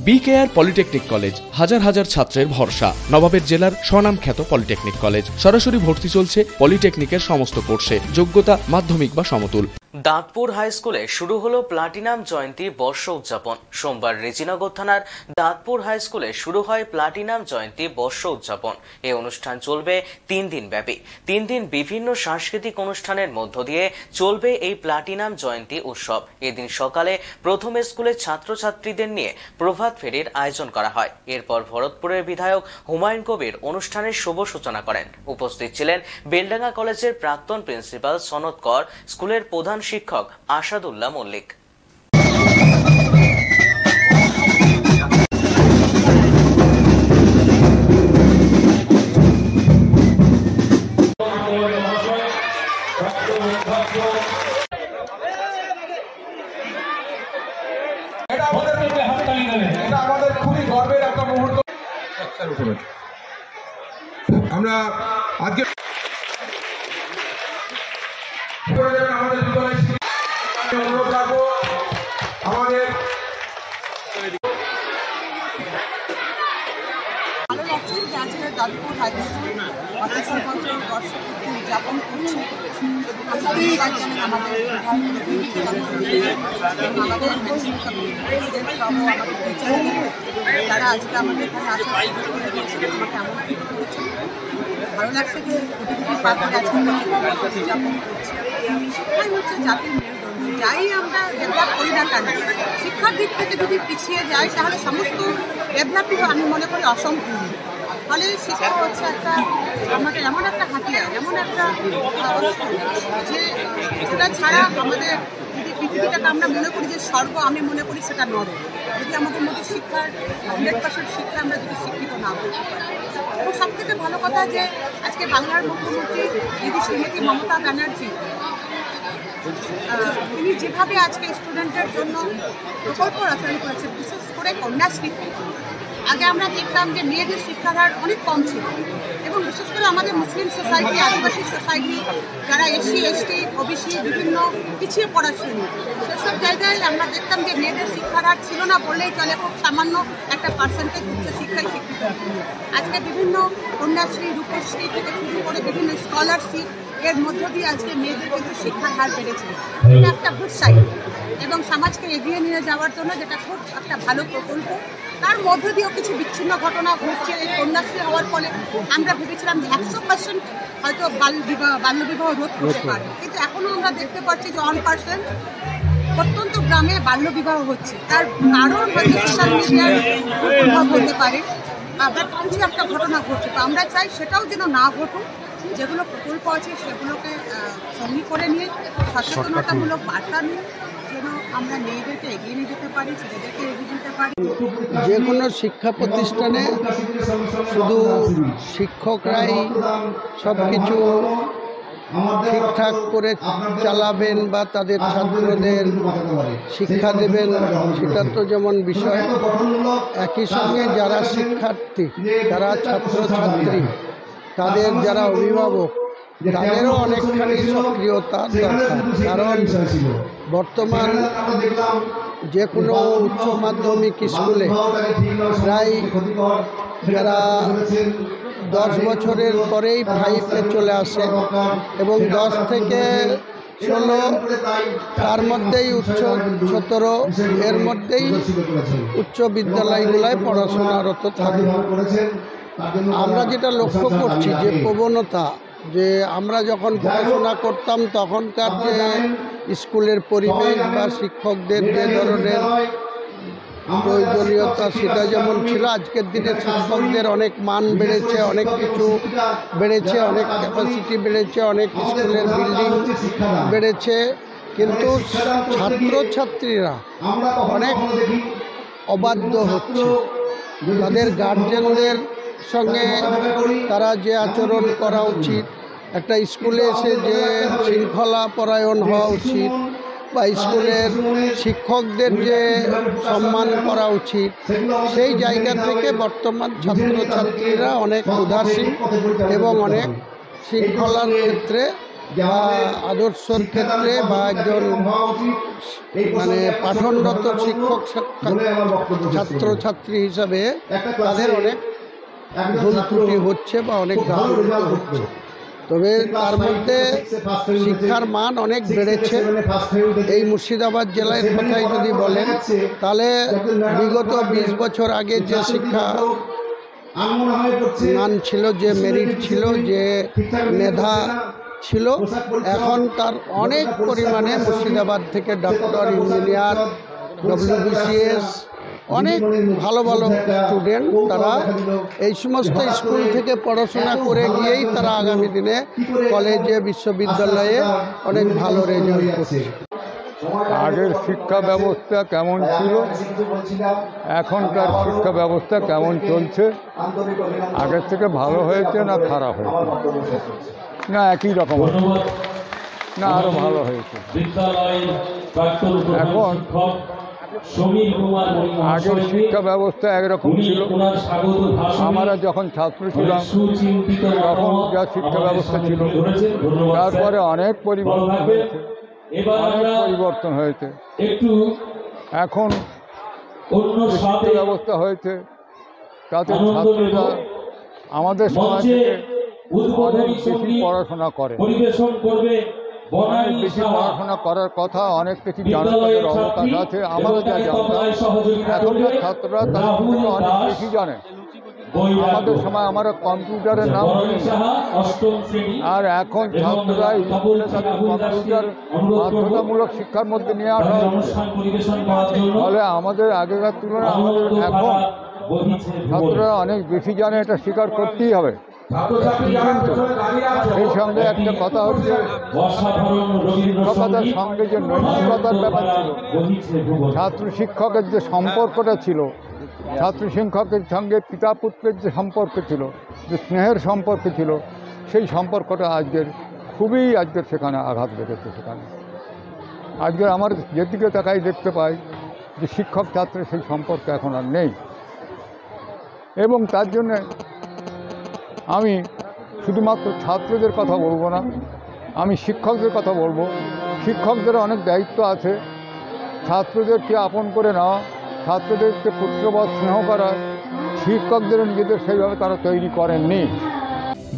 BKR polytechnic college হাজার হাজার ছাত্রের ভরসা। নবাবের জেলার স্বনামখ্যাত পলিটেকনিক কলেজ। সরাসরি ভর্তি চলছে পলিটেকনিকের সমস্ত কোর্সে। যোগ্যতা মাধ্যমিক বা সমতুল। দাঁতপুর হাই স্কুলে শুরু হলো প্লাটিনাম জয়ন্তী বর্ষ উদযাপন। সোমবার রেজিনগর থানার দাঁতপুর হাই স্কুলে শুরু হয় প্লাটিনাম জয়ন্তী বর্ষ উদযাপন। এই অনুষ্ঠান চলবে 3 দিন ব্যাপী। 3 দিন বিভিন্ন সাংস্কৃতিক অনুষ্ঠানের মধ্য দিয়ে চলবে এই প্লাটিনাম জয়ন্তী উৎসব। এদিন সকালে প্রথমে স্কুলের ছাত্রছাত্রীদের নিয়ে প্রভাত ফেরির আয়োজন করা হয়। এরপর ভরতপুরের বিধায়ক হুমায়ুন কবির অনুষ্ঠানের শুভ সূচনা করেন। উপস্থিত ছিলেন বেলডাঙ্গা কলেজের প্রাক্তন প্রিন্সিপাল সনদ কর, স্কুলের প্রধান শিক্ষক আসাদুল্লাহ মল্লিক। আমাদের খুবই গর্বের একটা মুহূর্ত। আমরা আজকে আমাদের অনুরোধ রাখবো আমাদের ভালো লাগছে যে আজকে দাঁতপুর হাই স্কুল 75 বছর বর্ষপূর্তি উদযাপন করছে। আমাদের যারা আজকে আমাদের এখানে আসা আমাকে আমন্ত্রিত করেছে। ভালো লাগছে যে উদযাপন করছে। শিক্ষাই হচ্ছে জাতির মেরুদণ্ড। যাই আমরা ডেভেলপ করি না কেন, শিক্ষার দিক থেকে যদি পিছিয়ে যাই তাহলে সমস্ত ডেভেলপই আমি মনে করি অসম্পূর্ণ। ফলে শিক্ষা হচ্ছে একটা আমাদের এমন একটা হাতিয়ার, এমন একটা যে সেটা ছাড়া আমাদের যদি পৃথিবীটাকে আমরা মনে করি যে স্বর্গ, আমি মনে করি সেটা নরক। যদি আমাদের মধ্যে শিক্ষার 100% শিক্ষা আমরা যদি শিক্ষিত না করতে পারি। এবং সব থেকে ভালো কথা যে আজকে বাংলার মুখ্যমন্ত্রী দিদি শ্রীমতী মমতা ব্যানার্জি তিনি যেভাবে আজকে স্টুডেন্টের জন্য প্রকল্প রচনা করেছে, বিশেষ করে কন্যাশ্রী। আগে আমরা দেখতাম যে মেয়েদের শিক্ষার হার অনেক কম ছিল, এবং বিশেষ করে আমাদের মুসলিম সোসাইটি, আদিবাসী সোসাইটি, যারা এসসি এসটি ওবিসি বিভিন্ন পিছিয়ে পড়া শ্রেণী, সেসব জায়গায় আমরা দেখতাম যে মেয়েদের শিক্ষার হার ছিল না বললেই চলে, খুব সামান্য একটা পার্সেন্টেজ উচ্চশিক্ষায় শিক্ষিত। আজকে বিভিন্ন কন্যাশ্রী, রূপশ্রী থেকে শুরু করে বিভিন্ন স্কলারশিপ এর মধ্য দিয়ে আজকে মেয়েদের কিন্তু শিক্ষার হার বেড়েছে। এটা একটা গুড সাইড এবং সমাজকে এগিয়ে নিয়ে যাওয়ার জন্য যেটা খুব একটা ভালো প্রকল্প। তার মধ্য দিয়েও কিছু বিচ্ছিন্ন ঘটনা ঘটছে। এই কন্যাশ্রী হওয়ার ফলে আমরা ভেবেছিলাম যে 100% হয়তো বাল্যবিবাহ রোধ করতে পারে, কিন্তু এখনও আমরা দেখতে পাচ্ছি যে 1% প্রত্যন্ত গ্রামে বাল্যবিবাহ হচ্ছে। তার কারণ হয়তো সোশ্যাল মিডিয়ার প্রভাব হতে পারে, আবার কিছু একটা ঘটনা ঘটছে। তো আমরা চাই সেটাও যেন না ঘটুক। যেগুলো প্রকল্প আছে সেগুলোকে সঙ্গী করে নিয়ে সচেতনতামূলক বার্তা নিয়ে যেন আমরা মেয়েদেরকে এগিয়ে নিয়ে যেতে পারি, ছেলেদেরকে এগিয়ে দিতে পারি। যে কোনো শিক্ষা প্রতিষ্ঠানে শুধু শিক্ষকরাই সব কিছু ঠিকঠাক করে চালাবেন বা তাদের ছাত্রদের শিক্ষা দেবেন সেটা তো যেমন বিষয়, একই সঙ্গে যারা শিক্ষার্থী, যারা ছাত্রছাত্রী, তাদের যারা অভিভাবক, তাদেরও অনেকখানি সক্রিয়তা দরকার। কারণ বর্তমান যে কোনো উচ্চ মাধ্যমিক স্কুলে প্রায় যারা 10 বছরের পরেই 5-এ চলে আসে এবং 10 থেকে 16 তার মধ্যেই উচ্চ 17 এর মধ্যেই উচ্চ বিদ্যালয়গুলোয় পড়াশোনারত থাকে। আমরা যেটা লক্ষ্য করছি যে প্রবণতা, যে আমরা যখন পড়াশোনা করতাম তখনকার যে স্কুলের পরিবেশ বা শিক্ষকদের যে ধরনের প্রয়োজনীয়তা সেটা যেমন ছিল, আজকের দিনে শিক্ষকদের অনেক মান বেড়েছে, অনেক কিছু বেড়েছে, অনেক ক্যাপাসিটি বেড়েছে, অনেক স্কুলের বিল্ডিং বেড়েছে, কিন্তু ছাত্রছাত্রীরা অনেক অবাধ্য হচ্ছে। তাদের গার্জেনদের সঙ্গে তারা যে আচরণ করা উচিত, একটা স্কুলে এসে যে শৃঙ্খলা পরায়ণ হওয়া উচিত বা স্কুলের শিক্ষকদের যে সম্মান করা উচিত, সেই জায়গা থেকে বর্তমান ছাত্রছাত্রীরা অনেক উদাসীন এবং অনেক শৃঙ্খলার ক্ষেত্রে আদর্শর ক্ষেত্রে বা একজন মানে পাঠনরত শিক্ষক ছাত্রছাত্রী হিসাবে তাদের অনেক ভুল ত্রুটি হচ্ছে বা অনেক গাফিলতি হচ্ছে। তবে তার মধ্যে শিক্ষার মান অনেক বেড়েছে। এই মুর্শিদাবাদ জেলার কথাই যদি বলেন তাহলে বিগত 20 বছর আগে যে শিক্ষা মান ছিল, যে মেরিট ছিল, যে মেধা ছিল, এখন তার অনেক পরিমাণে মুর্শিদাবাদ থেকে ডক্টর, ইঞ্জিনিয়ার, WBCS অনেক ভালো ভালো স্টুডেন্ট তারা এই সমস্ত স্কুল থেকে পড়াশোনা করে গিয়েই তারা আগামী দিনে কলেজে, বিশ্ববিদ্যালয়ে অনেক ভালো রেজাল্ট করছে। আগের শিক্ষা ব্যবস্থা কেমন ছিল, এখনকার শিক্ষা ব্যবস্থা কেমন চলছে, আগের থেকে ভালো হয়েছে না খারাপ হয়েছে, না একই রকম না আরো ভালো হয়েছে? এখন আগের শিক্ষা ব্যবস্থা একরকম ছিল, আমরা যখন ছাত্র ছিলাম তখন যা শিক্ষা ব্যবস্থা ছিল তারপরে অনেক পরিবর্তন হয়েছে। এখন শিক্ষা ব্যবস্থা হয়েছে তাতে ছাত্ররা আমাদের সমাজ থেকে অনেক বেশি পড়াশোনা করে, অনেক বেশি পড়াশোনা করার কথা, অনেক কিছু জানার অবকাশ আছে। আমরা যা জানতাম এখনকার ছাত্ররা তাদের থেকে অনেক বেশি জানে। আমাদের সময় আমরা কম্পিউটারের নাম আর এখন ছাত্ররা স্কুলে তাদের কম্পিউটার বাধ্যতামূলক শিক্ষার মধ্যে নিয়ে আসা হচ্ছে। ফলে আমাদের আগেকার তুলনায় আমাদের এখন ছাত্ররা অনেক বেশি জানে, এটা স্বীকার করতেই হবে। কিন্তু এই সঙ্গে একটা কথা হচ্ছে, শিক্ষকতার সঙ্গে যে নৈতিকতার ব্যাপার ছিল, ছাত্র শিক্ষকের যে সম্পর্কটা ছিল, ছাত্র শিক্ষকের সঙ্গে পিতা পুত্রের যে সম্পর্ক ছিল, যে স্নেহের সম্পর্ক ছিল, সেই সম্পর্কটা আজকের সেখানে আঘাত লেগেছে। সেখানে আজকের আমার যেদিকে তাকাই দেখতে পাই যে শিক্ষক ছাত্রের সেই সম্পর্ক এখন আর নেই। এবং তার জন্যে আমি শুধুমাত্র ছাত্রদের কথা বলবো না, আমি শিক্ষকদের কথা বলবো। শিক্ষকদের অনেক দায়িত্ব আছে, ছাত্রদেরকে আপন করে নেওয়া, ছাত্রদেরকে পুত্রবৎ স্নেহ করা। শিক্ষকদের নিজেদের সেইভাবে তারা তৈরি করেননি।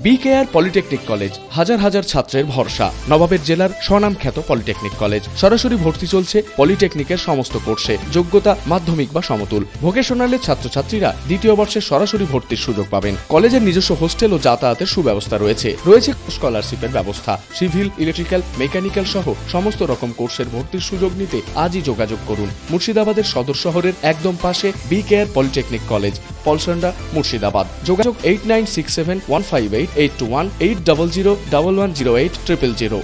বিকেআর পলিটেকনিক কলেজ হাজার হাজার ছাত্রের ভরসা। নবাবের জেলার স্বনামখ্যাত পলিটেকনিক কলেজ। সরাসরি ভর্তি চলছে পলিটেকনিকের সমস্ত কোর্সে। যোগ্যতা মাধ্যমিক বা সমতুল। ভোকেশনালের ছাত্রছাত্রীরা দ্বিতীয় বর্ষে সরাসরি ভর্তির সুযোগ পাবেন। কলেজের নিজস্ব হোস্টেল ও যাতায়াতের সুব্যবস্থা রয়েছে। স্কলারশিপের ব্যবস্থা। সিভিল, ইলেকট্রিক্যাল, মেকানিক্যাল সহ সমস্ত রকম কোর্সের ভর্তির সুযোগ নিতে আজই যোগাযোগ করুন। মুর্শিদাবাদের সদর শহরের একদম পাশে BKR polytechnic college, Palsanda, Murshidabad. যোগাযোগ 8967158821 8001108 000।